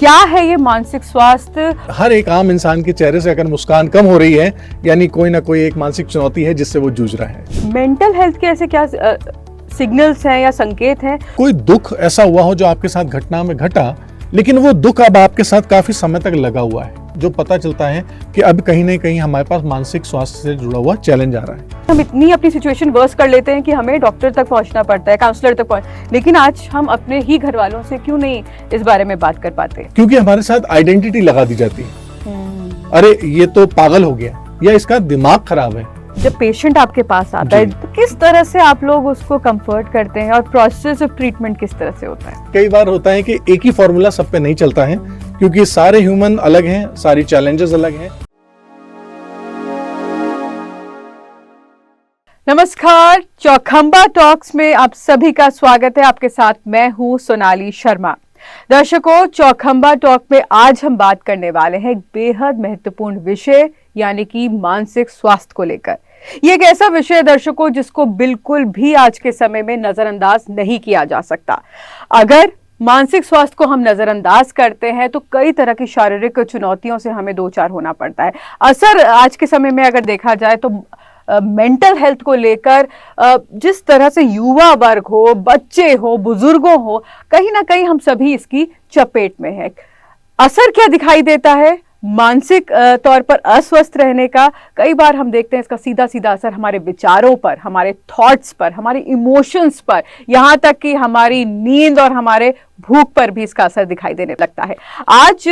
क्या है ये मानसिक स्वास्थ्य? हर एक आम इंसान के चेहरे से अगर मुस्कान कम हो रही है, यानी कोई ना कोई एक मानसिक चुनौती है जिससे वो जूझ रहा है। मेंटल हेल्थ के ऐसे क्या सिग्नल्स हैं या संकेत हैं? कोई दुख ऐसा हुआ हो जो आपके साथ घटना में घटा, लेकिन वो दुख अब आपके साथ काफी समय तक लगा हुआ है, जो पता चलता है कि अब कहीं ना कहीं हमारे पास मानसिक स्वास्थ्य से जुड़ा हुआ चैलेंज आ रहा है। हम इतनी अपनी सिचुएशन वर्स कर लेते हैं कि हमें डॉक्टर तक पहुंचना पड़ता है, काउंसलर तक लेकिन आज हम अपने ही घर वालों से क्यों नहीं इस बारे में बात कर पाते? क्योंकि हमारे साथ आइडेंटिटी लगा दी जाती है। अरे ये तो पागल हो गया, या इसका दिमाग खराब है। जब पेशेंट आपके पास आता है तो किस तरह से आप लोग उसको कंफर्ट करते हैं और प्रोसेस ऑफ ट्रीटमेंट किस तरह से होता है? कई बार होता है कि एक ही फॉर्मूला सब पे नहीं चलता है, क्योंकि सारे ह्यूमन अलग हैं, सारी चैलेंजेस अलग हैं। नमस्कार, चौखंबा टॉक्स में आप सभी का स्वागत है। आपके साथ मैं हूं सोनाली शर्मा। दर्शकों, चौखंबा टॉक में आज हम बात करने वाले हैं एक बेहद महत्वपूर्ण विषय यानी कि मानसिक स्वास्थ्य को लेकर। ये एक ऐसा विषय है दर्शकों जिसको बिल्कुल भी आज के समय में नजरअंदाज नहीं किया जा सकता। अगर मानसिक स्वास्थ्य को हम नजरअंदाज करते हैं तो कई तरह की शारीरिक चुनौतियों से हमें दो चार होना पड़ता है। असर आज के समय में अगर देखा जाए तो मेंटल हेल्थ को लेकर जिस तरह से युवा वर्ग हो, बच्चे हो, बुजुर्गों हो, कहीं ना कहीं हम सभी इसकी चपेट में हैं। असर क्या दिखाई देता है मानसिक तौर पर अस्वस्थ रहने का? कई बार हम देखते हैं इसका सीधा सीधा असर हमारे विचारों पर, हमारे थॉट्स पर, हमारे इमोशंस पर, यहाँ तक कि हमारी नींद और हमारे भूख पर भी इसका असर दिखाई देने लगता है। आज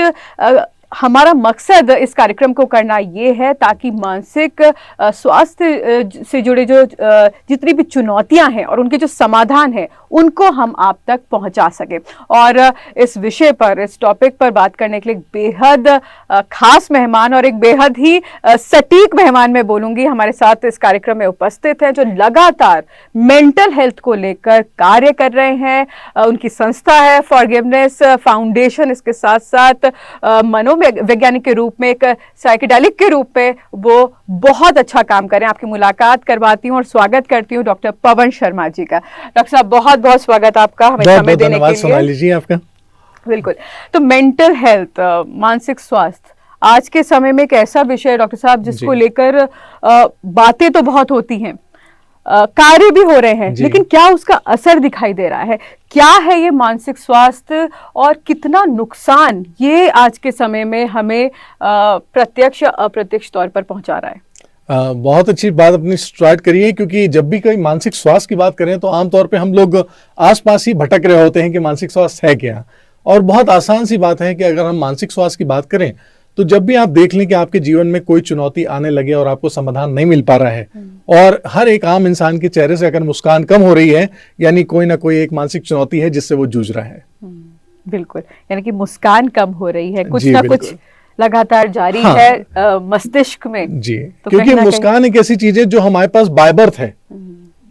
हमारा मकसद इस कार्यक्रम को करना ये है ताकि मानसिक स्वास्थ्य से जुड़े जो जितनी भी चुनौतियां हैं और उनके जो समाधान हैं उनको हम आप तक पहुंचा सके। और इस विषय पर, इस टॉपिक पर बात करने के लिए बेहद खास मेहमान और एक बेहद ही सटीक मेहमान मैं बोलूंगी हमारे साथ इस कार्यक्रम में उपस्थित हैं, जो लगातार मेंटल हेल्थ को लेकर कार्य कर रहे हैं। उनकी संस्था है फॉरगिवनेस फाउंडेशन। इसके साथ साथ वैज्ञानिक के रूप में, एक साइकेडेलिक के रूप में वो बहुत अच्छा काम करें। आपकी मुलाकात करवाती हूँ और स्वागत करती हूँ डॉक्टर पवन शर्मा जी का। डॉक्टर साहब, बहुत बहुत स्वागत आपका हमें समय देने के लिए। सोनाली जी आपका। बिल्कुल। तो मेंटल हेल्थ, मानसिक स्वास्थ्य आज के समय में एक ऐसा विषय है डॉक्टर साहब जिसको लेकर बातें तो बहुत होती हैं, कार्य भी हो रहे हैं, लेकिन क्या उसका असर दिखाई दे रहा है? क्या है ये मानसिक स्वास्थ्य और कितना नुकसान ये आज के समय में हमें प्रत्यक्ष या अप्रत्यक्ष तौर पर पहुंचा रहा है? बहुत अच्छी बात अपनी स्टार्ट करी है, क्योंकि जब भी कोई मानसिक स्वास्थ्य की बात करें तो आमतौर पे हम लोग आसपास ही भटक रहे होते हैं कि मानसिक स्वास्थ्य है क्या। और बहुत आसान सी बात है कि अगर हम मानसिक स्वास्थ्य की बात करें तो जब भी आप देख लें कि आपके जीवन में कोई चुनौती आने लगे और आपको समाधान नहीं मिल पा रहा है, और हर एक आम इंसान के चेहरे से अगर मुस्कान कम हो रही है, यानी कोई ना कोई एक मानसिक चुनौती है जिससे वो जूझ रहा है। बिल्कुल, यानी कि मुस्कान कम हो रही है, कुछ ना कुछ लगातार जारी है मस्तिष्क में जी। तो क्योंकि मुस्कान एक ऐसी चीज है जो हमारे पास बाय बर्थ है।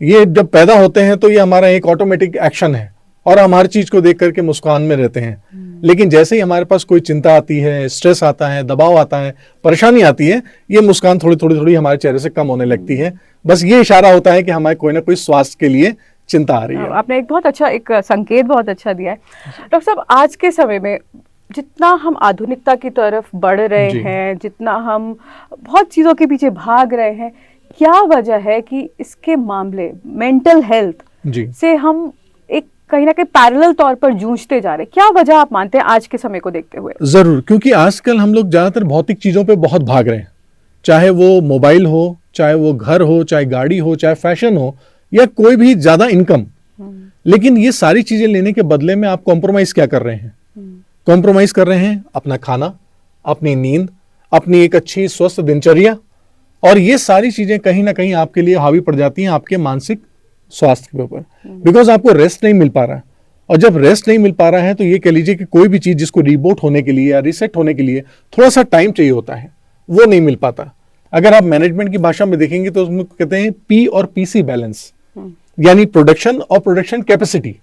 ये जब पैदा होते हैं तो ये हमारा एक ऑटोमेटिक एक्शन है और हम हर चीज को देख करके मुस्कान में रहते हैं। लेकिन जैसे ही हमारे पास कोई चिंता आती है, स्ट्रेस आता है, दबाव आता है, परेशानी आती है, ये मुस्कान थोड़ी थोड़ी हमारे चेहरे से कम होने लगती है। बस ये इशारा होता है कि हमारे कोई ना कोई स्वास्थ्य के लिए चिंता आ रही है। आपने एक बहुत अच्छा एक संकेत बहुत अच्छा दिया है डॉक्टर साहब। आज के समय में जितना हम आधुनिकता की तरफ बढ़ रहे हैं, जितना हम बहुत चीजों के पीछे भाग रहे हैं, क्या वजह है कि इसके मामले मेंटल हेल्थ से हम एक कहीं ना कहीं पैरेलल तौर पर जूझते जा रहे हैं? क्या वजह आप मानते हैं आज के समय को देखते हुए? जरूर, क्योंकि आजकल हम लोग ज्यादातर भौतिक चीजों पे बहुत भाग रहे हैं, चाहे वो मोबाइल हो, चाहे वो घर हो, चाहे गाड़ी हो, चाहे फैशन हो, या कोई भी ज्यादा इनकम। लेकिन ये सारी चीजें लेने के बदले में आप कॉम्प्रोमाइज क्या कर रहे हैं? कॉम्प्रोमाइज कर रहे हैं अपना खाना, अपनी नींद, अपनी एक अच्छी स्वस्थ दिनचर्या, और ये सारी चीजें कहीं ना कहीं आपके लिए हावी पड़ जाती हैं आपके मानसिक स्वास्थ्य के ऊपर, बिकॉज आपको रेस्ट नहीं मिल पा रहा है। और जब रेस्ट नहीं मिल पा रहा है तो ये कह लीजिए कि कोई भी चीज जिसको रिबूट होने के लिए या रिसेट होने के लिए थोड़ा सा टाइम चाहिए होता है, वो नहीं मिल पाता। अगर आप मैनेजमेंट की भाषा में देखेंगे तो उसमें कहते हैं पी और पीसी बैलेंस, यानी प्रोडक्शन और प्रोडक्शन कैपेसिटी।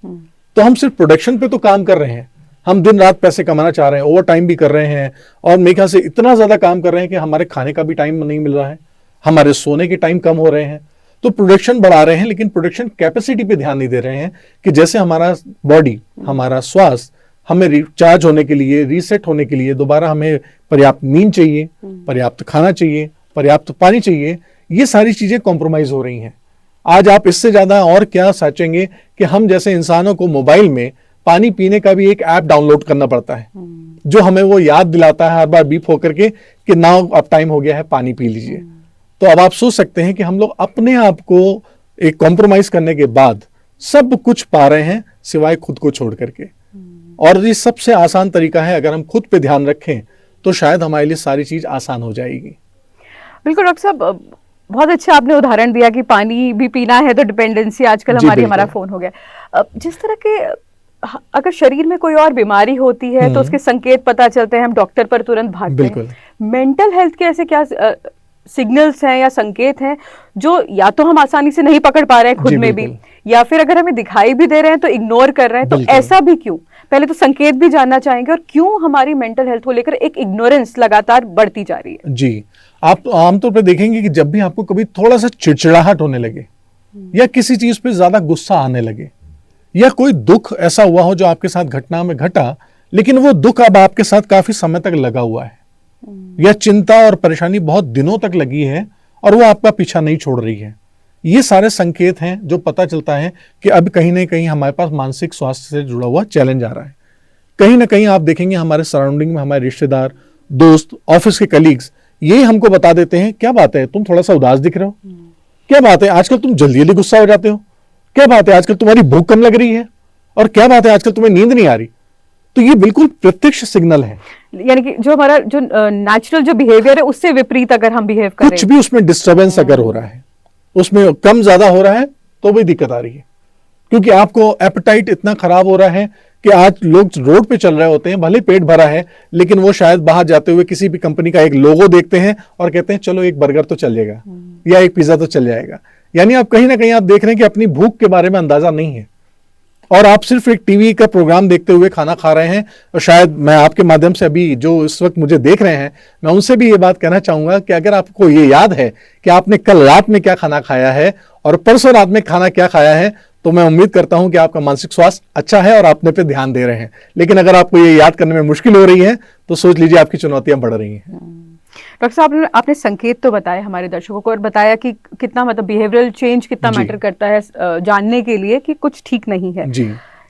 तो हम सिर्फ प्रोडक्शन पे तो काम कर रहे हैं, हम दिन रात पैसे कमाना चाह रहे हैं, ओवर टाइम भी कर रहे हैं, और मेरे ख्याल से इतना ज्यादा काम कर रहे हैं कि हमारे खाने का भी टाइम नहीं मिल रहा है, हमारे सोने के टाइम कम हो रहे हैं। तो प्रोडक्शन बढ़ा रहे हैं लेकिन प्रोडक्शन कैपेसिटी पे ध्यान नहीं दे रहे हैं कि जैसे हमारा बॉडी, हमारा स्वास्थ्य हमें रिचार्ज होने के लिए, रीसेट होने के लिए दोबारा हमें पर्याप्त नींद चाहिए, पर्याप्त खाना चाहिए, पर्याप्त पानी चाहिए। ये सारी चीजें कॉम्प्रोमाइज हो रही हैं। आज आप इससे ज्यादा और क्या सोचेंगे कि हम जैसे इंसानों को मोबाइल में पानी पीने का भी एक ऐप डाउनलोड करना पड़ता है, जो हमें वो याद दिलाता है हर बार बीप होकर के कि नाउ अब टाइम हो गया है, पानी पी लीजिए। तो अब आप सोच सकते हैं कि हम लोग अपने आप को एक कॉम्प्रोमाइज करने के बाद सब कुछ पा रहे हैं सिवाय खुद को छोड़ करके। और ये सबसे आसान तरीका है, अगर हम खुद पे ध्यान रखें तो शायद हमारे लिए सारी चीज आसान हो जाएगी। बिल्कुल डॉक्टर साहब, बहुत अच्छा आपने उदाहरण दिया कि पानी भी पीना है तो डिपेंडेंसी आजकल जी, हमारी बिल्कुल। हमारा फोन हो गया। जिस तरह के अगर शरीर में कोई और बीमारी होती है तो उसके संकेत पता चलते हैं, हम डॉक्टर पर तुरंत भागते बिल्कुल। हैं। मेंटल हेल्थ के ऐसे क्या सिग्नल्स हैं या संकेत हैं जो या तो हम आसानी से नहीं पकड़ पा रहे हैं खुद जी, में भी, बिल्कुल। या फिर अगर हमें दिखाई भी दे रहे हैं तो इग्नोर कर रहे हैं, तो बिल्कुल। ऐसा भी क्यों? पहले तो संकेत भी जानना चाहेंगे, और क्यों हमारी मेंटल हेल्थ को लेकर एक इग्नोरेंस लगातार बढ़ती जा रही है। जी, आप आमतौर पर देखेंगे कि जब भी आपको कभी थोड़ा सा चिड़चिड़ाहट होने लगे या किसी चीज पे ज्यादा गुस्सा आने लगे या कोई दुख ऐसा हुआ हो जो आपके साथ घटना में घटा, लेकिन वो दुख अब आपके साथ काफी समय तक लगा हुआ है, या चिंता और परेशानी बहुत दिनों तक लगी है और वो आपका पीछा नहीं छोड़ रही है, ये सारे संकेत हैं जो पता चलता है कि अब कहीं ना कहीं हमारे पास मानसिक स्वास्थ्य से जुड़ा हुआ चैलेंज आ रहा है। कहीं ना कहीं आप देखेंगे हमारे सराउंडिंग में हमारे रिश्तेदार, दोस्त, ऑफिस के कलीग्स ये हमको बता देते हैं, क्या बात है तुम थोड़ा सा उदास दिख रहे हो, क्या बात है आजकल तुम जल्दी जल्दी गुस्सा हो जाते हो, क्या बात है आजकल तुम्हारी भूख कम लग रही है, और क्या बात है आजकल तुम्हें नींद नहीं आ रही। तो ये बिल्कुल प्रत्यक्ष सिग्नल है, यानी कि जो हमारा जो नेचुरल जो बिहेवियर है उससे विपरीत अगर हम बिहेव करें, कुछ भी उसमें डिस्टरबेंस अगर हो रहा है, उसमें कम ज्यादा हो रहा है तो भी दिक्कत आ रही है। क्योंकि आपको एपेटाइट इतना खराब हो रहा है कि आज लोग रोड पे चल रहे होते हैं, भले पेट भरा है, लेकिन वो शायद बाहर जाते हुए किसी भी कंपनी का एक लोगो देखते हैं और कहते हैं चलो एक बर्गर तो चल जाएगा या एक पिज्जा तो चल जाएगा। यानी आप कहीं ना कहीं आप देख रहे हैं कि अपनी भूख के बारे में अंदाजा नहीं है, और आप सिर्फ एक टीवी का प्रोग्राम देखते हुए खाना खा रहे हैं। और शायद मैं आपके माध्यम से अभी जो इस वक्त मुझे देख रहे हैं, मैं उनसे भी ये बात कहना चाहूंगा कि अगर आपको ये याद है कि आपने कल रात में क्या खाना खाया है और परसों रात में खाना क्या खाया है, तो मैं उम्मीद करता हूं कि आपका मानसिक स्वास्थ्य अच्छा है और आप अपने पे ध्यान दे रहे हैं। लेकिन अगर आपको ये याद करने में मुश्किल हो रही है तो सोच लीजिए आपकी चुनौतियां बढ़ रही हैं। डॉक्टर साहब, आपने संकेत तो बताए हमारे दर्शकों को और बताया कि कितना मतलब बिहेवियरल चेंज कितना जी। मैटर करता है जानने के लिए कि कुछ ठीक नहीं है। जी,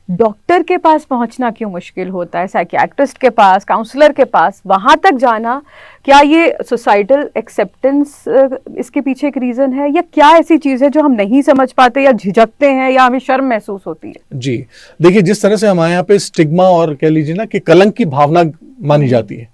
डॉक्टर के पास पहुंचना क्यों मुश्किल होता है, साइकियाट्रिस्ट के पास, काउंसलर के पास, वहां तक जाना? क्या ये सोसाइटल एक्सेप्टेंस इसके पीछे एक रीजन है, या क्या ऐसी चीज है जो हम नहीं समझ पाते या झिझकते हैं या हमें शर्म महसूस होती है? जी, देखिए जिस तरह से हमारे यहाँ पे स्टिग्मा और कह लीजिए ना कि कलंक की भावना मानी जाती है,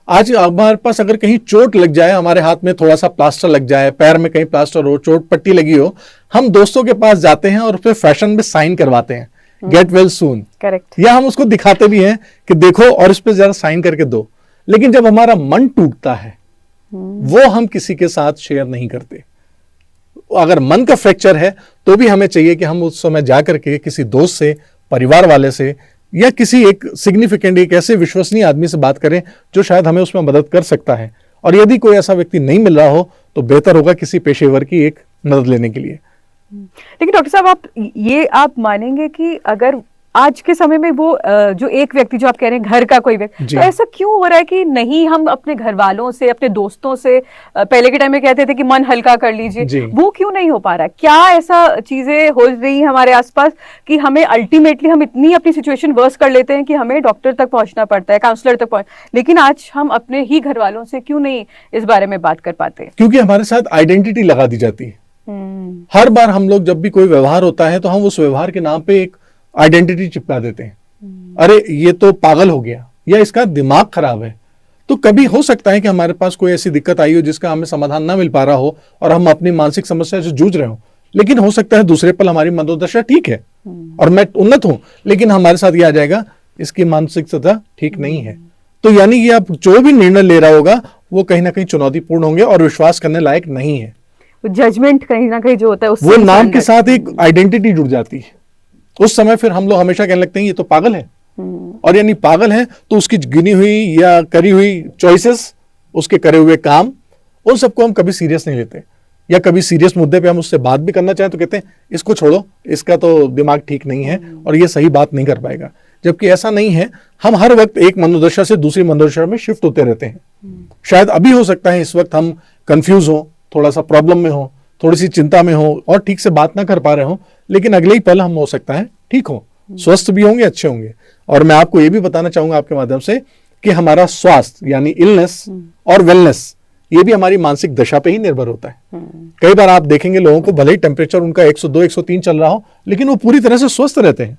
आज हमारे पास अगर कहीं चोट लग जाए, हमारे हाथ में थोड़ा सा प्लास्टर लग जाए, पैर में कहीं प्लास्टर हो, चोट पट्टी लगी हो, हम दोस्तों के पास जाते हैं और उस पर फैशन में साइन करवाते हैं, गेट वेल सून। करेक्ट। या हम उसको दिखाते भी हैं कि देखो और इस पे जरा साइन करके दो। लेकिन जब हमारा मन टूटता है वो हम किसी के साथ शेयर नहीं करते। अगर मन का फ्रैक्चर है तो भी हमें चाहिए कि हम उस समय जाकर के किसी दोस्त से, परिवार वाले से, या किसी एक सिग्निफिकेंट, एक ऐसे विश्वसनीय आदमी से बात करें जो शायद हमें उसमें मदद कर सकता है। और यदि कोई ऐसा व्यक्ति नहीं मिल रहा हो तो बेहतर होगा किसी पेशेवर की एक मदद लेने के लिए। लेकिन डॉक्टर साहब, आप मानेंगे कि अगर आज के समय में वो जो एक व्यक्ति जो आप कह रहे हैं घर का कोई व्यक्ति, जी। तो ऐसा क्यों हो रहा है कि नहीं हम अपने घर वालों से, अपने दोस्तों से, पहले के टाइम में कहते थे कि मन हल्का कर जी। लीजिए, वो क्यों नहीं हो पा रहा है? क्या ऐसा चीजें हो रही हैं हमारे आसपास कि हमें अल्टीमेटली हम इतनी अपनी सिचुएशन वर्स कर लेते हैं कि हमें डॉक्टर तक पहुंचना पड़ता है, काउंसलर तक पहुंच, लेकिन आज हम अपने ही घर वालों से क्यों नहीं इस बारे में बात कर पाते? क्योंकि हमारे साथ आइडेंटिटी लगा दी जाती है। हर बार हम लोग जब भी कोई व्यवहार होता है तो हम उस व्यवहार के नाम पे एक आइडेंटिटी चिपका देते हैं। अरे ये तो पागल हो गया, या इसका दिमाग खराब है। तो कभी हो सकता है कि हमारे पास कोई ऐसी दिक्कत आई हो जिसका हमें समाधान ना मिल पा रहा हो और हम अपनी मानसिक समस्या से जूझ रहे हो, लेकिन हो सकता है दूसरे पल हमारी मनोदशा ठीक है और मैं उन्नत हूं, लेकिन हमारे साथ ये आ जाएगा इसकी मानसिक सतह ठीक नहीं है। तो यानी कि आप जो भी निर्णय ले रहा होगा वो कहीं ना कहीं चुनौतीपूर्ण होंगे और विश्वास करने लायक नहीं है। जजमेंट कहीं ना कहीं जो होता है उससे वो नाम इंसान के साथ एक आइडेंटिटी जुड़ जाती है। उस समय फिर हम लोग हमेशा कहने लगते हैं ये तो पागल है, और यानी पागल है तो उसकी गिनी हुई या करी हुई चॉइसेस, उसके करे हुए काम, उन सबको हम कभी सीरियस नहीं लेते। या कभी सीरियस मुद्दे पे हम उससे बात भी करना चाहें तो कहते हैं इसको छोड़ो, इसका तो दिमाग ठीक नहीं है और ये सही बात नहीं कर पाएगा। जबकि ऐसा नहीं है। हम हर वक्त एक मनोदशा से दूसरी मनोदशा में शिफ्ट होते रहते हैं। शायद अभी हो सकता है इस वक्त हम कंफ्यूज हो, थोड़ा सा प्रॉब्लम में हो, थोड़ी सी चिंता में हो और ठीक से बात ना कर पा रहे हो, लेकिन अगले ही पल हम हो सकता है ठीक हो, स्वस्थ भी होंगे, अच्छे होंगे। और मैं आपको ये भी बताना चाहूंगा आपके माध्यम से कि हमारा स्वास्थ्य यानी इलनेस और वेलनेस ये भी हमारी मानसिक दशा पे ही निर्भर होता है। कई बार आप देखेंगे लोगों को भले ही टेम्परेचर उनका 102 103 चल रहा हो, लेकिन वो पूरी तरह से स्वस्थ रहते हैं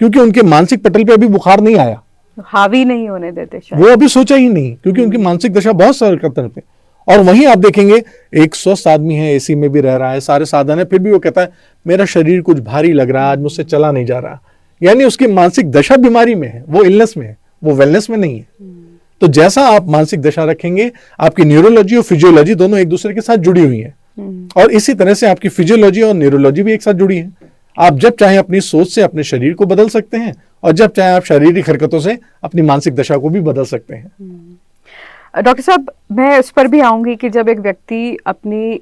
क्योंकि उनके मानसिक पटल पे अभी बुखार नहीं आया, हावी नहीं होने देते शायद। वो अभी सोचा ही नहीं क्योंकि उनकी मानसिक दशा बहुत सरकतर पे। और वहीं आप देखेंगे एक स्वस्थ आदमी है, एसी में भी रह रहा है, सारे साधन है, फिर भी वो कहता है मेरा शरीर कुछ भारी लग रहा है, आज मुझसे चला नहीं जा रहा, यानी उसकी मानसिक दशा बीमारी में है, वो इलनेस में है, वो वेलनेस में नहीं है। तो जैसा आप मानसिक दशा रखेंगे, आपकी न्यूरोलॉजी और फिजियोलॉजी दोनों एक दूसरे के साथ जुड़ी हुई है, और इसी तरह से आपकी फिजियोलॉजी और न्यूरोलॉजी भी एक साथ जुड़ी है। आप जब चाहे अपनी सोच से अपने शरीर को बदल सकते हैं और जब चाहे आप शारीरिक हरकतों से अपनी मानसिक दशा को भी बदल सकते हैं। डॉक्टर साहब, मैं उस पर भी आऊंगी कि जब एक व्यक्ति अपनी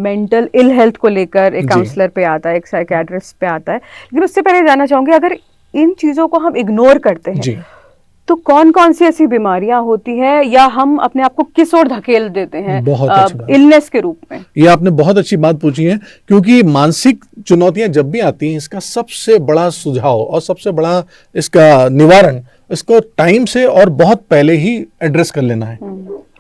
मेंटल इल हेल्थ को लेकर एक काउंसलर पे आता है, एक साइकियाट्रिस्ट पे आता है, लेकिन उससे पहले जानना चाहूंगी अगर इन चीजों को हम इग्नोर करते हैं जी। तो कौन कौन सी ऐसी बीमारियां होती हैं या हम अपने आप को किस ओर धकेल देते हैं बहुत अच्छी बात। इलनेस के रूप में? ये आपने बहुत अच्छी बात पूछी है, क्योंकि मानसिक चुनौतियां जब भी आती हैं, इसका सबसे बड़ा सुझाव और सबसे बड़ा इसका निवारण, इसको टाइम से और बहुत पहले ही एड्रेस कर लेना है।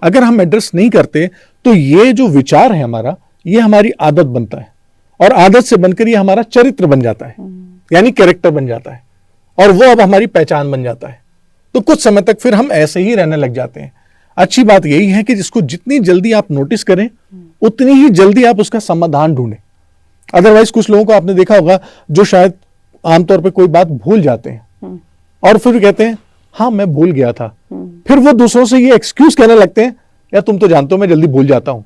अगर हम एड्रेस नहीं करते तो ये जो विचार है हमारा, ये हमारी आदत बनता है और आदत से बनकर ये हमारा चरित्र बन जाता है, यानी कैरेक्टर बन जाता है, और वो अब हमारी पहचान बन जाता है। तो कुछ समय तक फिर हम ऐसे ही रहने लग जाते हैं। अच्छी बात यही है कि जिसको जितनी जल्दी आप नोटिस करें उतनी ही जल्दी आप उसका समाधान ढूंढें। अदरवाइज कुछ लोगों को आपने देखा होगा जो शायद आमतौर पे कोई बात भूल जाते हैं और फिर कहते हैं हाँ मैं भूल गया था, फिर वो दूसरों से ये एक्सक्यूज कहने लगते हैं या तुम तो जानते हो मैं जल्दी भूल जाता हूं,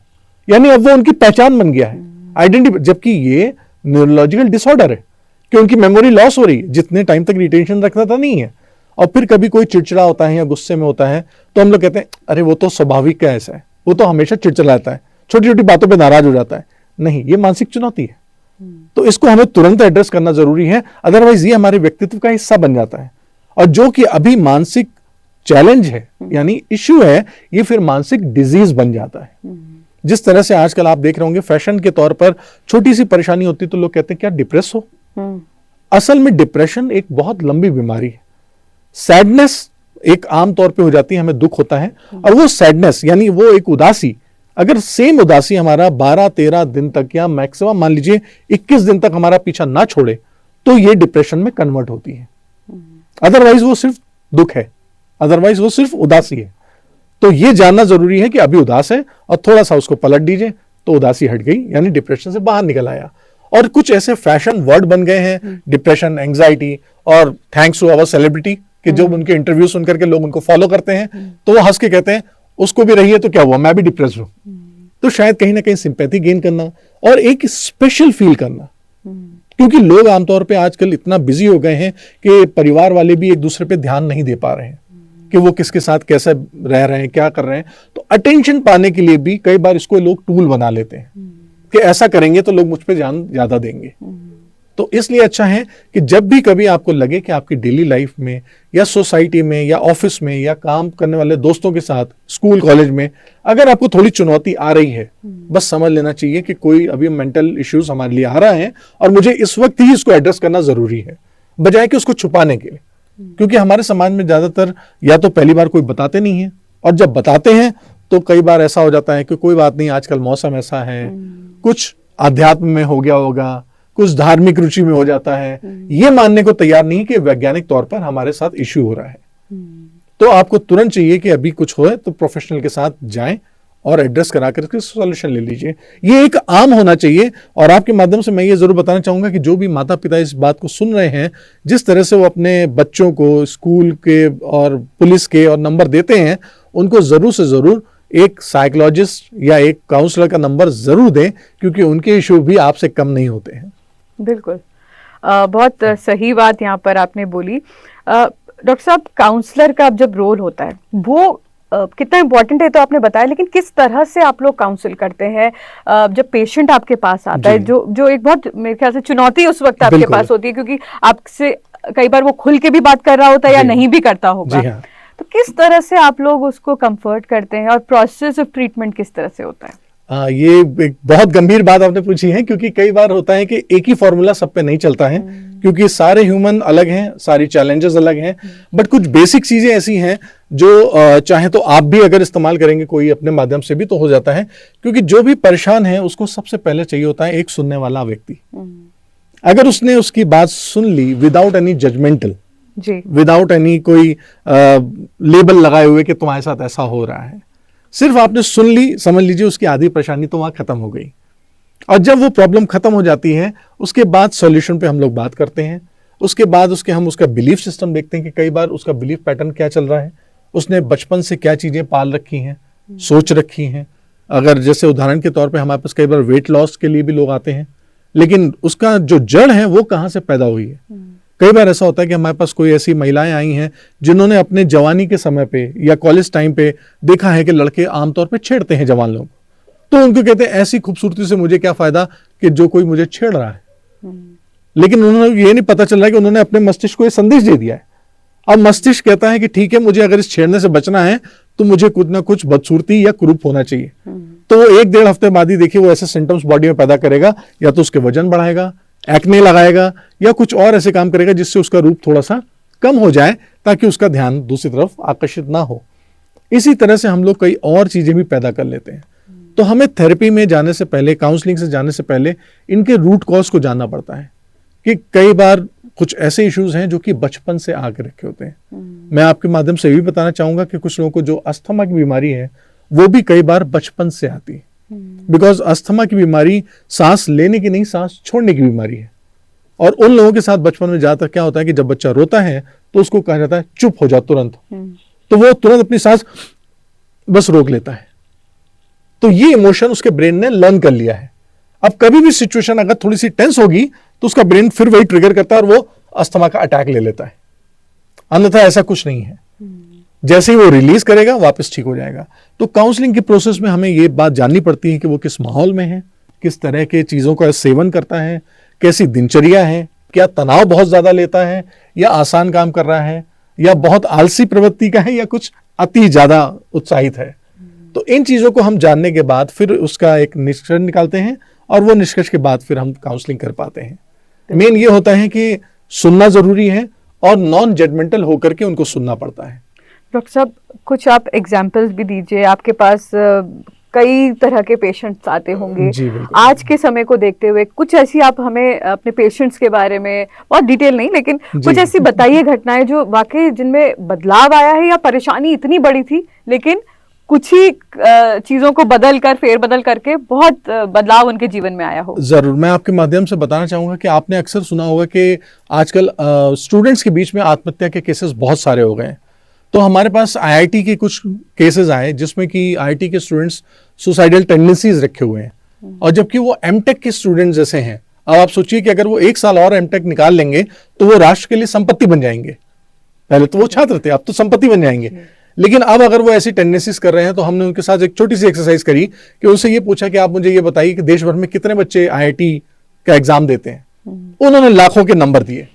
यानी अब वो उनकी पहचान बन गया है, आइडेंटिटी। जबकि ये न्यूरोलॉजिकल डिसऑर्डर है कि उनकी मेमोरी लॉस हो रही है, जितने टाइम तक रिटेंशन रखना था नहीं है। और फिर कभी कोई चिड़चिड़ा होता है या गुस्से में होता है तो हम लोग कहते हैं अरे वो तो स्वाभाविक का ऐसा है, वो तो हमेशा चिड़चिड़ाता है, छोटी छोटी बातों पे नाराज हो जाता है। नहीं, ये मानसिक चुनौती है, तो इसको हमें तुरंत एड्रेस करना जरूरी है, अदरवाइज ये हमारे व्यक्तित्व का हिस्सा बन जाता है। और जो कि अभी मानसिक चैलेंज है यानी इश्यू है, ये फिर मानसिक डिजीज बन जाता है। जिस तरह से आजकल आप देख रहे होंगे फैशन के तौर पर छोटी सी परेशानी होती तो लोग कहते हैं क्या डिप्रेस हो। असल में डिप्रेशन एक बहुत लंबी बीमारी है। सैडनेस एक आम तौर पे हो जाती है, हमें दुख होता है, और वो सैडनेस यानी वो एक उदासी, अगर सेम उदासी हमारा 12-13 दिन तक या मैक्सिमम मान लीजिए 21 दिन तक हमारा पीछा ना छोड़े तो ये डिप्रेशन में कन्वर्ट होती है। अदरवाइज वो सिर्फ दुख है, अदरवाइज वो सिर्फ उदासी है। तो ये जानना जरूरी है कि अभी उदास है और थोड़ा सा उसको पलट दीजिए तो उदासी हट गई, यानी डिप्रेशन से बाहर निकल आया। और कुछ ऐसे फैशन वर्ड बन गए हैं डिप्रेशन, एंग्जाइटी, और थैंक्स टू आवर सेलिब्रिटी कि जब उनके इंटरव्यू सुनकर के लोग उनको फॉलो करते हैं तो वो हंस के कहते हैं उसको भी रही है तो क्या हुआ, मैं भी डिप्रेस हूं। तो शायद कहीं ना कहीं सिंपैथी गेन करना और एक स्पेशल फील करना, क्योंकि लोग आमतौर पे आजकल इतना बिजी हो गए हैं कि परिवार वाले भी एक दूसरे पे ध्यान नहीं दे पा रहे हैं कि वो किसके साथ कैसे रह रहे हैं, क्या कर रहे हैं। तो अटेंशन पाने के लिए भी कई बार इसको लोग टूल बना लेते हैं कि ऐसा करेंगे तो लोग मुझ पे ध्यान ज्यादा देंगे। तो इसलिए अच्छा है कि जब भी कभी आपको लगे कि आपकी डेली लाइफ में या सोसाइटी में या ऑफिस में या काम करने वाले दोस्तों के साथ, स्कूल कॉलेज में अगर आपको थोड़ी चुनौती आ रही है, बस समझ लेना चाहिए कि कोई अभी मेंटल इश्यूज हमारे लिए आ रहा है और मुझे इस वक्त ही इसको एड्रेस करना जरूरी है, बजाय कि उसको छुपाने के लिए। क्योंकि हमारे समाज में ज्यादातर या तो पहली बार कोई बताते नहीं है, और जब बताते हैं तो कई बार ऐसा हो जाता है कि कोई बात नहीं, आजकल मौसम ऐसा है, कुछ अध्यात्म में हो गया होगा, कुछ धार्मिक रुचि में हो जाता है, ये मानने को तैयार नहीं कि वैज्ञानिक तौर पर हमारे साथ इश्यू हो रहा है। तो आपको तुरंत चाहिए कि अभी कुछ हो तो प्रोफेशनल के साथ जाएं और एड्रेस करा करके सॉल्यूशन ले लीजिए। ये एक आम होना चाहिए। और आपके माध्यम से मैं ये जरूर बताना चाहूंगा कि जो भी माता पिता इस बात को सुन रहे हैं, जिस तरह से वो अपने बच्चों को स्कूल के और पुलिस के और नंबर देते हैं, उनको जरूर से जरूर एक साइकोलॉजिस्ट या एक काउंसलर का नंबर जरूर दें, क्योंकि उनके इश्यू भी आपसे कम नहीं होते हैं। बिल्कुल, बहुत सही बात यहाँ पर आपने बोली। डॉक्टर साहब, काउंसलर का जब रोल होता है वो कितना इम्पोर्टेंट है तो आपने बताया, लेकिन किस तरह से आप लोग काउंसिल करते हैं जब पेशेंट आपके पास आता है, जो एक बहुत मेरे ख्याल से चुनौती उस वक्त आपके पास होती है, क्योंकि आपसे कई बार वो खुल के भी बात कर रहा होता है या जी। नहीं भी करता होगा, जी हाँ। तो किस तरह से आप लोग उसको कंफर्ट करते हैं और प्रोसेस ऑफ ट्रीटमेंट किस तरह से होता है? ये एक बहुत गंभीर बात आपने पूछी है, क्योंकि कई बार होता है कि एक ही फॉर्मूला सब पे नहीं चलता है, क्योंकि सारे ह्यूमन अलग हैं, सारी चैलेंजेस अलग हैं, बट कुछ बेसिक चीजें ऐसी हैं जो चाहे तो आप भी अगर इस्तेमाल करेंगे कोई अपने माध्यम से भी तो हो जाता है। क्योंकि जो भी परेशान है उसको सबसे पहले चाहिए होता है एक सुनने वाला व्यक्ति। अगर उसने उसकी बात सुन ली विदाउट एनी जजमेंटल, जी, विदाउट एनी कोई लेबल लगाए हुए कि तुम्हारे साथ ऐसा हो रहा है, सिर्फ आपने सुन ली, समझ लीजिए उसकी आधी परेशानी तो वहां खत्म हो गई। और जब वो प्रॉब्लम खत्म हो जाती है उसके बाद सॉल्यूशन पे हम लोग बात करते हैं। उसके बाद हम उसका बिलीफ सिस्टम देखते हैं कि कई बार उसका बिलीफ पैटर्न क्या चल रहा है, उसने बचपन से क्या चीजें पाल रखी हैं, सोच रखी हैं। अगर जैसे उदाहरण के तौर पे हमारे पास कई बार वेट लॉस के लिए भी लोग आते हैं, लेकिन उसका जो जड़ है वो कहाँ से पैदा हुई है। कई बार ऐसा होता है कि हमारे पास कोई ऐसी महिलाएं आई हैं जिन्होंने अपने जवानी के समय पे या कॉलेज टाइम पे देखा है कि लड़के आमतौर पे छेड़ते हैं जवान लोग, तो उनको कहते हैं ऐसी खूबसूरती से मुझे क्या फायदा कि जो कोई मुझे छेड़ रहा है। लेकिन उन्होंने ये नहीं पता चल रहा है कि उन्होंने अपने मस्तिष्क को ये संदेश दे दिया है। अब मस्तिष्क कहता है कि ठीक है, मुझे अगर इस छेड़ने से बचना है तो मुझे कुछ ना कुछ बदसूरती या कुरूप होना चाहिए। तो 1-1.5 हफ्ते बाद ही देखिए वो ऐसे सिम्टम्स बॉडी में पैदा करेगा, या तो उसके वजन बढ़ाएगा, एक्ने लगाएगा, या कुछ और ऐसे काम करेगा जिससे उसका रूप थोड़ा सा कम हो जाए ताकि उसका ध्यान दूसरी तरफ आकर्षित ना हो। इसी तरह से हम लोग कई और चीजें भी पैदा कर लेते हैं। तो हमें थेरेपी में जाने से पहले, काउंसलिंग से जाने से पहले इनके रूट कॉज को जानना पड़ता है कि कई बार कुछ ऐसे इश्यूज हैं जो कि बचपन से आके रखे होते हैं। मैं आपके माध्यम से ये भी बताना चाहूंगा कि कुछ लोगों को जो अस्थमा की बीमारी है वो भी कई बार बचपन से आती है। बिकॉज अस्थमा की बीमारी सांस लेने की नहीं, सांस छोड़ने की बीमारी है। और उन लोगों के साथ बचपन में ज्यादातर क्या होता है कि जब बच्चा रोता है तो उसको कहा जाता है चुप हो जा तुरंत, तो वो तुरंत अपनी सांस बस रोक लेता है। तो ये इमोशन उसके ब्रेन ने लर्न कर लिया है। अब कभी भी सिचुएशन अगर थोड़ी सी टेंस होगी तो उसका ब्रेन फिर वही ट्रिगर करता है और वो अस्थमा का अटैक ले लेता है। अन्यथा ऐसा कुछ नहीं है, जैसे ही वो रिलीज करेगा वापस ठीक हो जाएगा। तो काउंसलिंग के प्रोसेस में हमें ये बात जाननी पड़ती है कि वो किस माहौल में है, किस तरह के चीजों का सेवन करता है, कैसी दिनचर्या है, क्या तनाव बहुत ज्यादा लेता है या आसान काम कर रहा है, या बहुत आलसी प्रवृत्ति का है या कुछ अति ज्यादा उत्साहित है। तो इन चीजों को हम जानने के बाद फिर उसका एक निष्कर्ष निकालते हैं और वो निष्कर्ष के बाद फिर हम काउंसलिंग कर पाते हैं। मेन ये होता है कि सुनना जरूरी है और नॉन जजमेंटल होकर के उनको सुनना पड़ता है। डॉक्टर साहब, कुछ आप एग्जाम्पल्स भी दीजिए। आपके पास कई तरह के पेशेंट्स आते होंगे। जी बिल्कुल। आज के समय को देखते हुए कुछ ऐसी आप हमें अपने पेशेंट्स के बारे में, बहुत डिटेल नहीं लेकिन कुछ ऐसी बताइए घटनाएं जो वाकई जिनमें बदलाव आया है, या परेशानी इतनी बड़ी थी लेकिन कुछ ही चीजों को फेर बदल करके बहुत बदलाव उनके जीवन में आया हो। जरूर, मैं आपके माध्यम से बताना चाहूंगा कि आपने अक्सर सुना होगा कि आजकल स्टूडेंट्स के बीच में आत्महत्या के केसेस बहुत सारे हो गए हैं। तो हमारे पास आईआईटी के कुछ केसेस आए जिसमें कि आईआईटी के स्टूडेंट्स सुसाइडल टेंडेंसीज रखे हुए हैं, और जबकि वो एमटेक के स्टूडेंट्स जैसे हैं। अब आप सोचिए कि अगर वो 1 साल और एमटेक निकाल लेंगे तो वो राष्ट्र के लिए संपत्ति बन जाएंगे। पहले तो वो छात्र थे, अब तो संपत्ति बन जाएंगे। लेकिन अब अगर वो ऐसी टेंडेंसीज कर रहे हैं तो हमने उनके साथ एक छोटी सी एक्सरसाइज करी कि उनसे ये पूछा कि आप मुझे ये बताइए कि देश भर में कितने बच्चे आईआईटी का एग्जाम देते हैं। उन्होंने लाखों के नंबर दिए।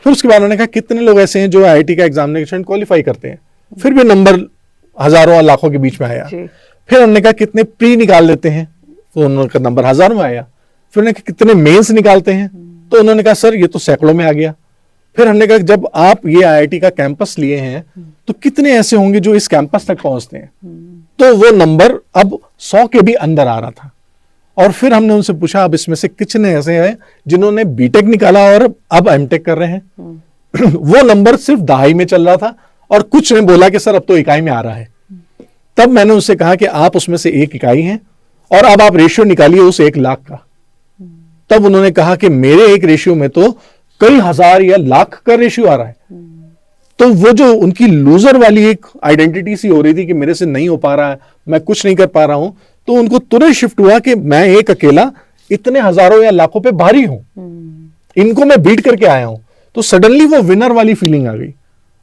फिर उसके बाद उन्होंने कहा कितने लोग ऐसे हैं जो आईआईटी का एग्जामिनेशन क्वालिफाई करते हैं, फिर भी नंबर हजारों और लाखों के बीच में आया। फिर उन्होंने कहा कितने प्री निकाल लेते हैं, तो उनका नंबर हजारों में आया। फिर उन्होंने कहा कितने मेंस निकालते हैं, तो उन्होंने कहा सर ये तो सैकड़ों में आ गया। फिर हमने कहा जब आप ये आईआईटी का कैंपस लिए हैं तो कितने ऐसे होंगे जो इस कैंपस तक पहुंचते हैं, तो वो नंबर अब 100 के भी अंदर आ रहा था। और फिर हमने उनसे पूछा अब इसमें से कितने ऐसे हैं जिन्होंने बीटेक निकाला और अब एमटेक कर रहे हैं। वो नंबर सिर्फ दहाई में चल रहा था, और कुछ ने बोला कि सर अब तो इकाई में आ रहा है। तब मैंने उनसे कहा कि आप उसमें से 1 इकाई हैं और अब आप रेशियो निकालिए उस 1 लाख का। तब उन्होंने कहा कि मेरे एक रेशियो में तो कई हजार या लाख का रेशियो आ रहा है। तो वो जो उनकी लूजर वाली एक आइडेंटिटी सी हो रही थी कि मेरे से नहीं हो पा रहा है, मैं कुछ नहीं कर पा रहा हूं, तो उनको तुरंत शिफ्ट हुआ कि मैं एक अकेला इतने हजारों या लाखों पे भारी हूं, इनको मैं बीट करके आया हूं। तो सडनली वो विनर वाली फीलिंग आ गई।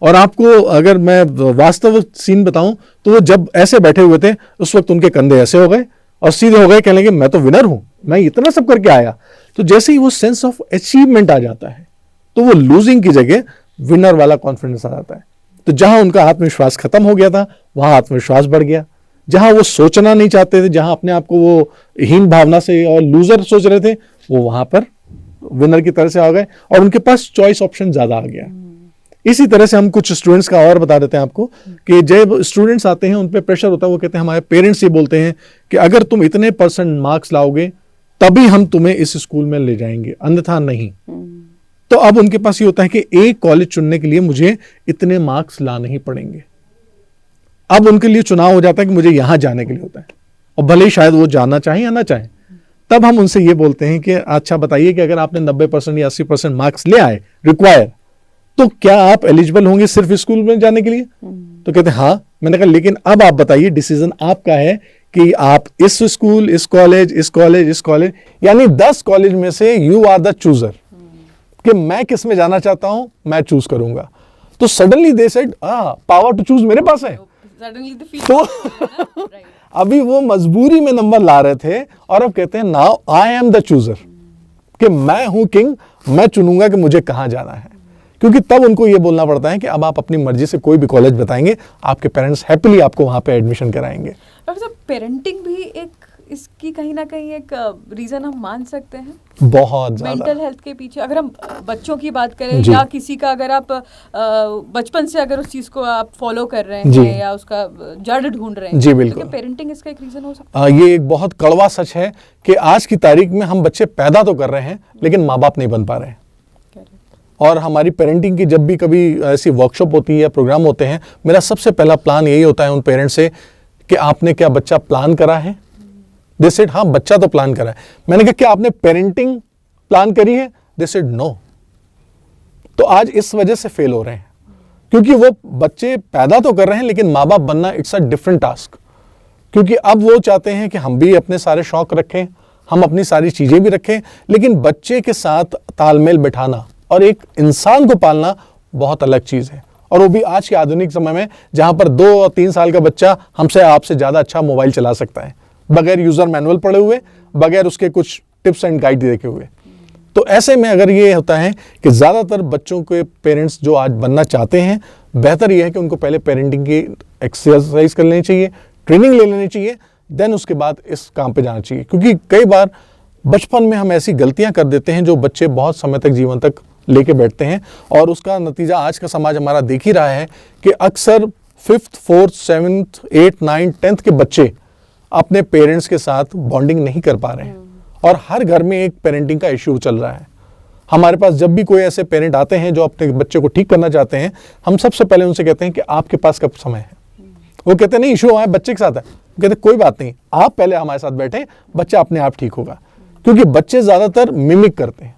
और आपको अगर मैं वास्तव सीन बताऊं तो वो जब ऐसे बैठे हुए थे उस वक्त उनके कंधे ऐसे हो गए और सीधे हो गए, कहने लगे मैं तो विनर हूं, मैं इतना सब करके आया। तो जैसे ही वो सेंस ऑफ अचीवमेंट आ जाता है, तो वो लूजिंग की जगह विनर वाला कॉन्फिडेंस आ जाता है। तो जहां उनका आत्मविश्वास खत्म हो गया था, वहां आत्मविश्वास बढ़ गया। जहां वो सोचना नहीं चाहते थे, जहां अपने आप को वो हीन भावना से और लूजर सोच रहे थे, वो वहां पर विनर की तरह से आ गए और उनके पास चॉइस ऑप्शन ज्यादा आ गया। इसी तरह से हम कुछ स्टूडेंट्स का और बता देते हैं आपको कि जब स्टूडेंट्स आते हैं उन पे प्रेशर होता है, वो कहते हैं, हमारे पेरेंट्स ये बोलते हैं कि अगर तुम इतने % मार्क्स लाओगे तभी हम तुम्हें इस स्कूल में ले जाएंगे, अन्यथा नहीं। तो अब उनके पास ये होता है कि एक कॉलेज चुनने के लिए मुझे इतने मार्क्स लाने ही पड़ेंगे। अब उनके लिए चुनाव हो जाता है कि मुझे यहां जाने के लिए होता है, और भले ही शायद वो जाना चाहे या ना चाहे। तब हम उनसे ये बोलते हैं कि अच्छा बताइए कि अगर आपने 90% या 80% मार्क्स ले आए रिक्वायर, तो क्या आप एलिजिबल होंगे सिर्फ स्कूल में जाने के लिए? तो कहते हैं हाँ। मैंने कहा लेकिन अब आप बताइए, डिसीजन आपका है कि आप इस स्कूल, इस कॉलेज, इस कॉलेज, इस कॉलेज, यानी 10 कॉलेज में से यू आर द चूजर, कि मैं किस में जाना चाहता हूं, मैं चूज करूंगा। तो suddenly they said power to choose मेरे पास है। तो अभी वो मजबूरी में नंबर ला रहे थे और अब कहते हैं now I am the chooser, कि मैं हूं किंग, मैं चुनूंगा कि मुझे कहां जाना है। क्योंकि तब उनको ये बोलना पड़ता है कि अब आप अपनी मर्जी से कोई भी कॉलेज बताएंगे, आपके पेरेंट्स हैप्पीली आपको वहां पे एडमिशन कराएंगे। डॉक्टर साहब, पेरेंटिंग भी एक इसकी कहीं ना कहीं एक रीजन हम मान सकते हैं, बहुत ज्यादा। मेंटल हेल्थ के पीछे अगर हम बच्चों की बात करें या किसी का, अगर आप बचपन से अगर उस चीज को आप फॉलो कर रहे हैं या उसका जड़ ढूंढ रहे हैं, जी बिल्कुल, तो पेरेंटिंग इसका एक रीजन हो सकता है। ये एक बहुत कड़वा सच है कि आज की तारीख में हम बच्चे पैदा तो कर रहे हैं लेकिन माँ बाप नहीं बन पा रहे हैं। और हमारी पेरेंटिंग की जब भी कभी ऐसी वर्कशॉप होती है या प्रोग्राम होते हैं, मेरा सबसे पहला प्लान यही होता है उन पेरेंट्स से कि आपने क्या बच्चा प्लान करा है? दे सेड हाँ, बच्चा तो प्लान करा है। मैंने कहा क्या आपने पेरेंटिंग प्लान करी है? They said no. तो आज इस वजह से फेल हो रहे हैं, क्योंकि वो बच्चे पैदा तो कर रहे हैं लेकिन माँ बाप बनना इट्स अ डिफरेंट टास्क। क्योंकि अब वो चाहते हैं कि हम भी अपने सारे शौक रखें, हम अपनी सारी चीजें भी रखें, लेकिन बच्चे के साथ तालमेल बिठाना और एक इंसान को पालना बहुत अलग चीज है। और वो भी आज के आधुनिक समय में, जहां पर 2 और 3 साल का बच्चा हमसे आपसे ज्यादा अच्छा मोबाइल चला सकता है, बगैर यूजर मैनुअल पढ़े हुए, बगैर उसके कुछ टिप्स एंड गाइड देखे हुए। तो ऐसे में अगर ये होता है कि ज्यादातर बच्चों के पेरेंट्स जो आज बनना चाहते हैं, बेहतर ये है कि उनको पहले पेरेंटिंग की एक्सरसाइज कर लेनी चाहिए, ट्रेनिंग ले लेनी चाहिए, देन उसके बाद इस काम पे जाना चाहिए। क्योंकि कई बार बचपन में हम ऐसी गलतियां कर देते हैं जो बच्चे बहुत समय तक, जीवन तक लेके बैठते हैं, और उसका नतीजा आज का समाज हमारा देख ही रहा है कि अक्सर 5th, 4th, 7th, 8th, 9th, 10th के बच्चे अपने पेरेंट्स के साथ बॉन्डिंग नहीं कर पा रहे हैं, और हर घर में एक पेरेंटिंग का इश्यू चल रहा है। हमारे पास जब भी कोई ऐसे पेरेंट आते हैं जो अपने बच्चे को ठीक करना चाहते हैं, हम सबसे पहले उनसे कहते हैं कि आपके पास कब समय है? वो कहते हैं नहीं, इश्यू हमारे बच्चे के साथ है। कहते हैं कोई बात नहीं, आप पहले हमारे साथ बैठे, बच्चा अपने आप ठीक होगा। क्योंकि बच्चे ज्यादातर मिमिक करते हैं,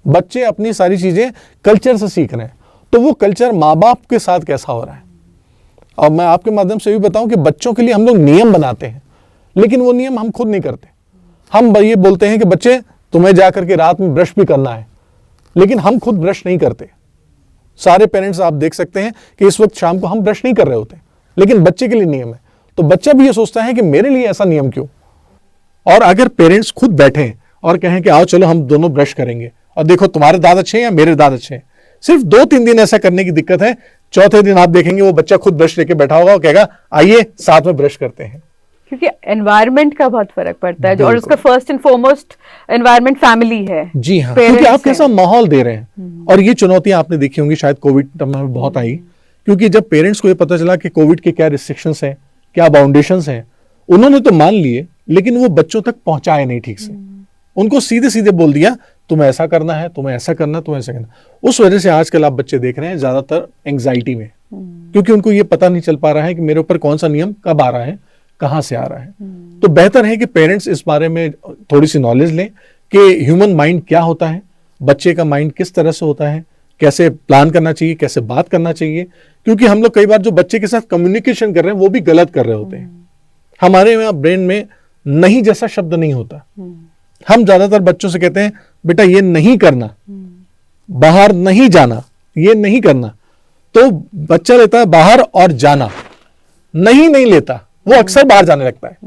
बच्चे अपनी सारी चीजें कल्चर से सीख रहे हैं। तो वो कल्चर माँ बाप के साथ कैसा हो रहा है? और मैं आपके माध्यम से भी बताऊं कि बच्चों के लिए हम लोग नियम बनाते हैं, लेकिन वो नियम हम खुद नहीं करते। हम ये बोलते हैं कि बच्चे तुम्हें जाकर के रात में ब्रश भी करना है, लेकिन हम खुद ब्रश नहीं करते। सारे पेरेंट्स आप देख सकते हैं कि इस वक्त शाम को हम ब्रश नहीं कर रहे होते, लेकिन बच्चे के लिए नियम है। तो बच्चा भी ये सोचता है कि मेरे लिए ऐसा नियम क्यों? और अगर पेरेंट्स खुद बैठें और कहें कि आओ चलो हम दोनों ब्रश करेंगे, और देखो तुम्हारे दांत अच्छे हैं या मेरे दांत अच्छे हैं, सिर्फ 2-3 दिन ऐसा करने की दिक्कत है। चौथे दिन आप देखेंगे वो बच्चा खुद ब्रश लेके बैठा होगा और कहेगा आइए साथ में ब्रश करते हैं। क्योंकि एनवायरनमेंट का बहुत फर्क पड़ता है, और उसका first and foremost environment family है। जी हाँ, क्योंकि आप कैसा माहौल दे रहे हैं। और ये चुनौतियां आपने देखी होंगी शायद कोविड में बहुत आई, क्योंकि जब पेरेंट्स को ये पता चला कि कोविड के क्या रिस्ट्रिक्शंस हैं, क्या बाउंडेशंस हैं, उन्होंने तो मान लिए, लेकिन वो बच्चों तक पहुंचाए नहीं ठीक से। उनको सीधे सीधे बोल दिया तुम्हें ऐसा करना है, तुम्हें ऐसा करना है, तुम्हें ऐसा करना। उस वजह से आजकल आप बच्चे देख रहे हैं ज्यादातर एंग्जाइटी में, क्योंकि उनको ये पता नहीं चल पा रहा है कि मेरे ऊपर कौन सा नियम कब आ रहा है, कहां से आ रहा है। तो बेहतर है कि पेरेंट्स इस बारे में थोड़ी सी नॉलेज लें कि ह्यूमन माइंड क्या होता है, बच्चे का माइंड किस तरह से होता है, कैसे प्लान करना चाहिए, कैसे बात करना चाहिए। क्योंकि हम लोग कई बार जो बच्चे के साथ कम्युनिकेशन कर रहे हैं वो भी गलत कर रहे होते हैं। हमारे यहाँ ब्रेन में नहीं जैसा शब्द नहीं होता। हम ज्यादातर बच्चों से कहते हैं बेटा ये नहीं करना, बाहर नहीं जाना, ये नहीं करना, तो बच्चा लेता है बाहर और जाना, नहीं लेता, वो अक्सर बाहर जाने लगता है।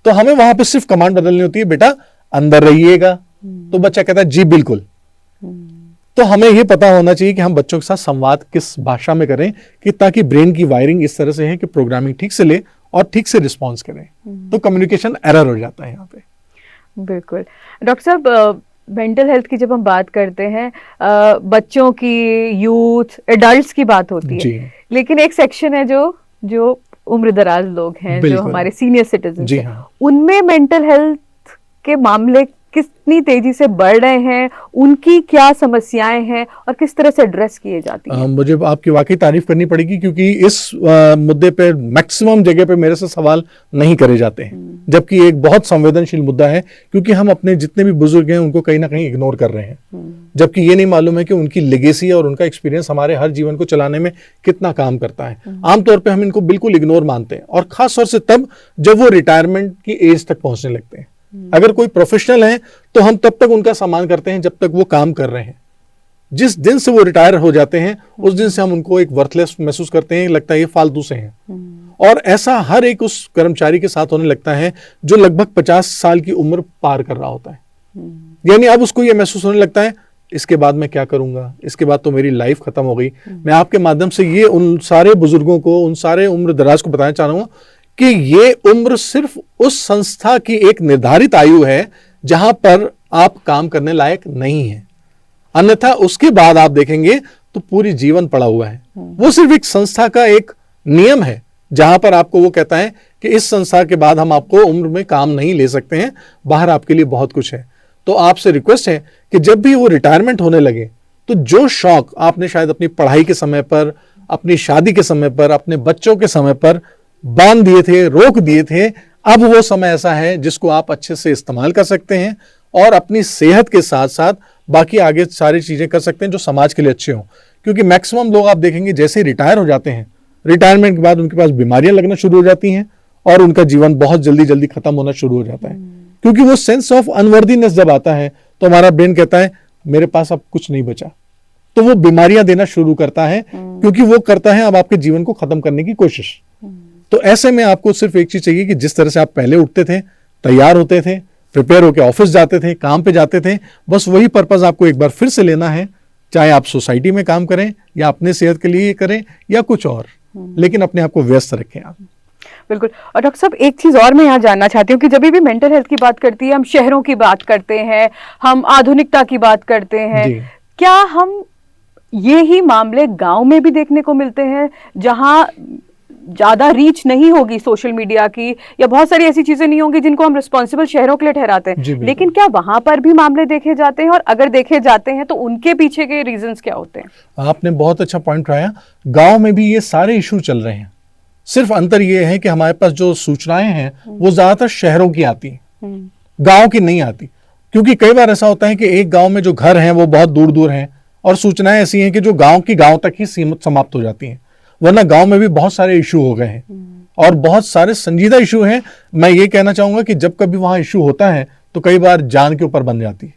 तो हमें वहां पे सिर्फ कमांड बदलनी होती है, बेटा अंदर रहिएगा, तो बच्चा कहता है जी बिल्कुल। तो हमें ये पता होना चाहिए कि हम बच्चों के साथ संवाद किस भाषा में करें, कि ताकि ब्रेन की वायरिंग इस तरह से है कि प्रोग्रामिंग ठीक से ले और ठीक से रिस्पॉन्स करें। तो कम्युनिकेशन एरर हो जाता है यहाँ पे। बिल्कुल। डॉक्टर साहब, मेंटल हेल्थ की जब हम बात करते हैं, बच्चों की, यूथ, एडल्ट्स की बात होती है, लेकिन एक सेक्शन है जो उम्र दराज लोग हैं, जो हमारे सीनियर सिटीजन हैं, हाँ। उनमें मेंटल हेल्थ के मामले कितनी तेजी से बढ़ रहे हैं, उनकी क्या समस्याएं हैं और किस तरह से एड्रेस किए जाती हैं? मुझे आपकी वाकई तारीफ करनी पड़ेगी, क्योंकि इस मुद्दे पे मैक्सिमम जगह पे मेरे से सवाल नहीं करे जाते हैं, जबकि एक बहुत संवेदनशील मुद्दा है, क्योंकि हम अपने जितने भी बुजुर्ग हैं उनको कहीं ना कहीं इग्नोर कर रहे हैं, जबकि ये नहीं मालूम है कि उनकी लेगेसी और उनका एक्सपीरियंस हमारे हर जीवन को चलाने में कितना काम करता है। आमतौर पर हम इनको बिल्कुल इग्नोर मानते हैं, और खास तौर से तब जब वो रिटायरमेंट की एज तक पहुंचने लगते हैं। अगर कोई प्रोफेशनल है तो हम तब तक उनका सम्मान करते हैं जब तक वो काम कर रहे हैं। जिस दिन से वो रिटायर हो जाते हैं उस दिन से हम उनको एक वर्थलेस महसूस करते हैं, लगता है ये फालतू से हैं। और ऐसा हर एक उस कर्मचारी के साथ होने लगता है जो लगभग 50 साल की उम्र पार कर रहा होता है। यानी अब उसको ये महसूस होने लगता है, इसके बाद मैं क्या करूंगा, इसके बाद तो मेरी लाइफ खत्म हो गई। मैं आपके माध्यम से ये उन सारे बुजुर्गों को, उन सारे उम्र दराज को बताना चाह रहा हूं कि ये उम्र सिर्फ उस संस्था की एक निर्धारित आयु है जहां पर आप काम करने लायक नहीं है, अन्यथा उसके बाद आप देखेंगे तो पूरी जीवन पड़ा हुआ है। वो सिर्फ एक संस्था का एक नियम है जहां पर आपको वो कहता है कि इस संस्था के बाद हम आपको उम्र में काम नहीं ले सकते हैं, बाहर आपके लिए बहुत कुछ है। तो आपसे रिक्वेस्ट है कि जब भी वो रिटायरमेंट होने लगे तो जो शौक आपने शायद अपनी पढ़ाई के समय पर, अपनी शादी के समय पर, अपने बच्चों के समय पर बांध दिए थे, रोक दिए थे, अब वो समय ऐसा है जिसको आप अच्छे से इस्तेमाल कर सकते हैं और अपनी सेहत के साथ साथ बाकी आगे सारी चीजें कर सकते हैं जो समाज के लिए अच्छे हों। क्योंकि मैक्सिमम लोग आप देखेंगे जैसे ही रिटायर हो जाते हैं, रिटायरमेंट के बाद उनके पास बीमारियां लगना शुरू हो जाती हैं और उनका जीवन बहुत जल्दी जल्दी खत्म होना शुरू हो जाता है। क्योंकि वो सेंस ऑफ अनवर्दीनेस जब आता है तो हमारा ब्रेन कहता है मेरे पास अब कुछ नहीं बचा, तो वो बीमारियां देना शुरू करता है, क्योंकि वो करता है अब आपके जीवन को खत्म करने की कोशिश। तो ऐसे में आपको सिर्फ एक चीज चाहिए कि जिस तरह से आप पहले उठते थे, तैयार होते थे, प्रिपेयर होकर ऑफिस जाते थे, काम पे जाते थे, बस वही पर्पस आपको एक बार फिर से लेना है, चाहे आप सोसाइटी में काम करें या अपने सेहत के लिए करें या कुछ और, लेकिन अपने आप को व्यस्त रखें आप। बिल्कुल। और डॉक्टर साहब, एक चीज और मैं यहाँ जानना चाहती हूँ कि जब भी मेंटल हेल्थ की बात करती है, हम शहरों की बात करते हैं, हम आधुनिकता की बात करते हैं, क्या हम ये ही मामले गांव में भी देखने को मिलते हैं जहां ज्यादा रीच नहीं होगी सोशल मीडिया की, या बहुत सारी ऐसी चीजें नहीं होंगी जिनको हम रिस्पॉन्सिबल शहरों के लिए ठहराते हैं, लेकिन क्या वहां पर भी मामले देखे जाते हैं, और अगर देखे जाते हैं तो उनके पीछे के रीजंस क्या होते हैं? आपने बहुत अच्छा पॉइंट उठाया। गांव में भी ये सारे इशू चल रहे हैं, सिर्फ अंतर ये है कि हमारे पास जो सूचनाएं हैं वो ज्यादातर शहरों की आती हैं, गांव की नहीं आती। क्योंकि कई बार ऐसा होता है कि एक गांव में जो घर हैं वो बहुत दूर दूर हैं और सूचनाएं ऐसी हैं कि जो गांव की गांव तक ही सीमित समाप्त हो जाती हैं, वरना गांव में भी बहुत सारे इशू हो गए हैं और बहुत सारे संजीदा इशू हैं। मैं ये कहना चाहूंगा कि जब कभी वहां इशू होता है तो कई बार जान के ऊपर बन जाती है।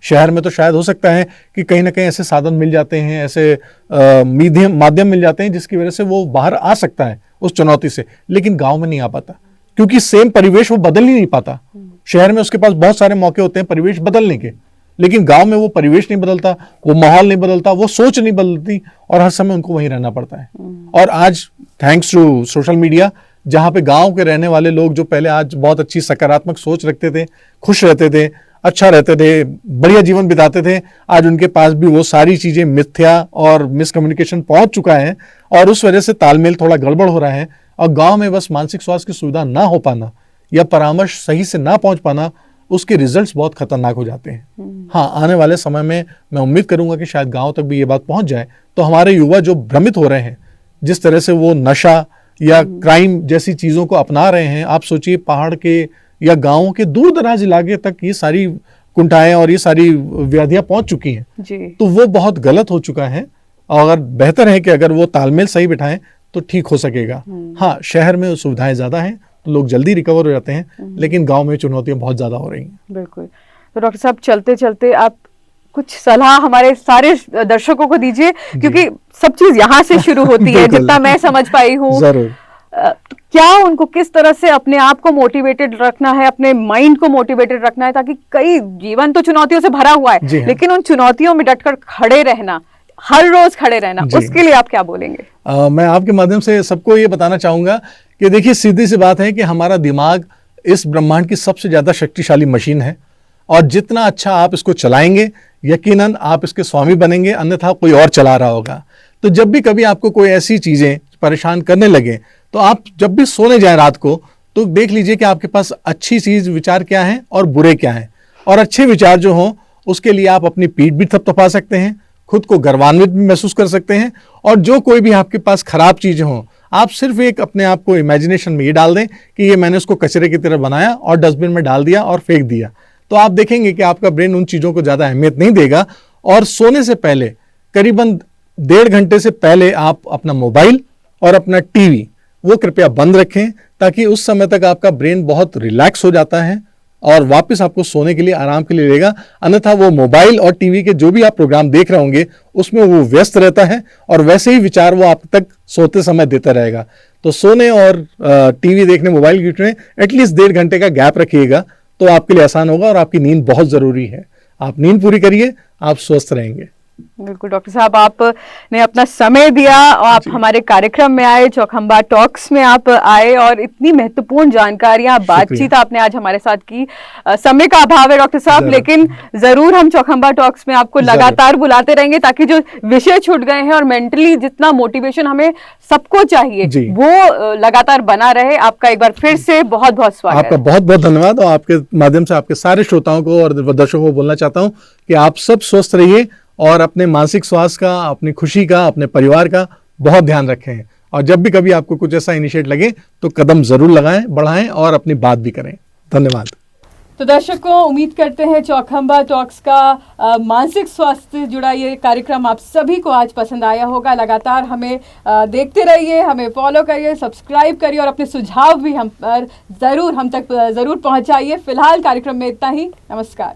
शहर में तो शायद हो सकता है कि कहीं ना कहीं ऐसे साधन मिल जाते हैं, ऐसे माध्यम मिल जाते हैं जिसकी वजह से वो बाहर आ सकता है उस चुनौती से, लेकिन गांव में नहीं आ पाता क्योंकि सेम परिवेश वो बदल ही नहीं पाता। शहर में उसके पास बहुत सारे मौके होते हैं परिवेश बदलने के, लेकिन गांव में वो परिवेश नहीं बदलता, वो माहौल नहीं बदलता, वो सोच नहीं बदलती और हर समय उनको वहीं रहना पड़ता है। और आज थैंक्स टू सोशल मीडिया, जहां पे गांव के रहने वाले लोग जो पहले आज बहुत अच्छी सकारात्मक सोच रखते थे, खुश रहते थे, अच्छा रहते थे, बढ़िया जीवन बिताते थे, आज उनके पास भी वो सारी चीजें मिथ्या और मिसकम्युनिकेशन पहुंच चुका है और उस वजह से तालमेल थोड़ा गड़बड़ हो रहा है। और गांव में बस मानसिक स्वास्थ्य की सुविधा ना हो पाना या परामर्श सही से ना पहुंच पाना, उसके रिजल्ट्स बहुत खतरनाक हो जाते हैं। हाँ, आने वाले समय में मैं उम्मीद करूंगा कि शायद गांव तक भी ये बात पहुंच जाए, तो हमारे युवा जो भ्रमित हो रहे हैं, जिस तरह से वो नशा या क्राइम जैसी चीजों को अपना रहे हैं, आप सोचिए पहाड़ के या गांवों के दूर दराज इलाके तक ये सारी कुंठाएं और ये सारी व्याधियां पहुंच चुकी हैं जी। तो वो बहुत गलत हो चुका है और बेहतर है कि अगर वो तालमेल सही बिठाएं तो ठीक हो सकेगा। हाँ, शहर में सुविधाएं ज्यादा हैं तो लोग जल्दी रिकवर हो जाते हैं, लेकिन गांव में चुनौतियां बहुत ज्यादा हो रही हैं। बिल्कुल। तो डॉक्टर साहब, चलते चलते आप कुछ सलाह हमारे सारे दर्शकों को दीजिए, क्योंकि सब चीज यहाँ से शुरू होती है जितना मैं समझ पाई हूँ। जरूर। क्या उनको किस तरह से अपने आप को मोटिवेटेड रखना है, अपने माइंड को मोटिवेटेड रखना है, ताकि कई जीवन तो चुनौतियों से भरा हुआ है, हाँ। लेकिन उन चुनौतियों में डटकर खड़े रहना, हर रोज खड़े रहना, उसके लिए आप क्या बोलेंगे? मैं आपके माध्यम से सबको ये बताना चाहूंगा कि देखिए, सीधी सी बात है कि हमारा दिमाग इस ब्रह्मांड की सबसे ज्यादा शक्तिशाली मशीन है, और जितना अच्छा आप इसको चलाएंगे यकीनन आप इसके स्वामी बनेंगे, अन्यथा कोई और चला रहा होगा। तो जब भी कभी आपको कोई ऐसी चीजें परेशान करने लगे, तो आप जब भी सोने जाएं रात को, तो देख लीजिए कि आपके पास अच्छी चीज विचार क्या है और बुरे क्या हैं। और अच्छे विचार जो हों उसके लिए आप अपनी पीठ भी थपथपा सकते हैं, खुद को गर्वान्वित भी महसूस कर सकते हैं। और जो कोई भी आपके पास खराब चीजें हों, आप सिर्फ एक अपने आप को इमेजिनेशन में ये डाल दें कि ये मैंने उसको कचरे की तरह बनाया और डस्टबिन में डाल दिया और फेंक दिया, तो आप देखेंगे कि आपका ब्रेन उन चीजों को ज्यादा अहमियत नहीं देगा। और सोने से पहले करीबन 1.5 घंटे से पहले आप अपना मोबाइल और अपना टीवी वो कृपया बंद रखें, ताकि उस समय तक आपका ब्रेन बहुत रिलैक्स हो जाता है और वापस आपको सोने के लिए, आराम के लिए लेगा। अन्यथा वो मोबाइल और टीवी के जो भी आप प्रोग्राम देख रहे होंगे उसमें वो व्यस्त रहता है, और वैसे ही विचार वो आप तक सोते समय देता रहेगा। तो सोने और टीवी देखने, मोबाइल देखने एटलीस्ट 1.5 घंटे का गैप रखिएगा, तो आपके लिए आसान होगा। और आपकी नींद बहुत जरूरी है, आप नींद पूरी करिए, आप स्वस्थ रहेंगे। बिल्कुल डॉक्टर साहब, आपने अपना समय दिया और आप हमारे कार्यक्रम में आए, चौखंबा टॉक्स में आप आए, और इतनी महत्वपूर्ण जानकारियां, बातचीत आपने आज हमारे साथ की। समय का अभाव है डॉक्टर साहब, लेकिन जरूर हम चौखंबा टॉक्स में आपको लगातार बुलाते रहेंगे, ताकि जो विषय छूट गए हैं और मेंटली जितना मोटिवेशन हमें सबको चाहिए वो लगातार बना रहे। आपका एक बार फिर से बहुत बहुत स्वागत। आपका बहुत बहुत धन्यवाद। और आपके माध्यम से आपके सारे श्रोताओं को और दर्शकों को बोलना चाहता हूं कि आप सब स्वस्थ रहिए और अपने मानसिक स्वास्थ्य का, अपनी खुशी का, अपने परिवार का बहुत ध्यान रखें। और जब भी कभी आपको कुछ ऐसा इनिशिएट लगे तो कदम जरूर लगाएं, बढ़ाएं और अपनी बात भी करें। धन्यवाद। तो दर्शकों, उम्मीद करते हैं चौखंबा टॉक्स का मानसिक स्वास्थ्य से जुड़ा ये कार्यक्रम आप सभी को आज पसंद आया होगा। लगातार हमें देखते रहिए, हमें फॉलो करिए, सब्सक्राइब करिए और अपने सुझाव भी हम तक जरूर पहुंचाइए। फिलहाल कार्यक्रम में इतना ही। नमस्कार।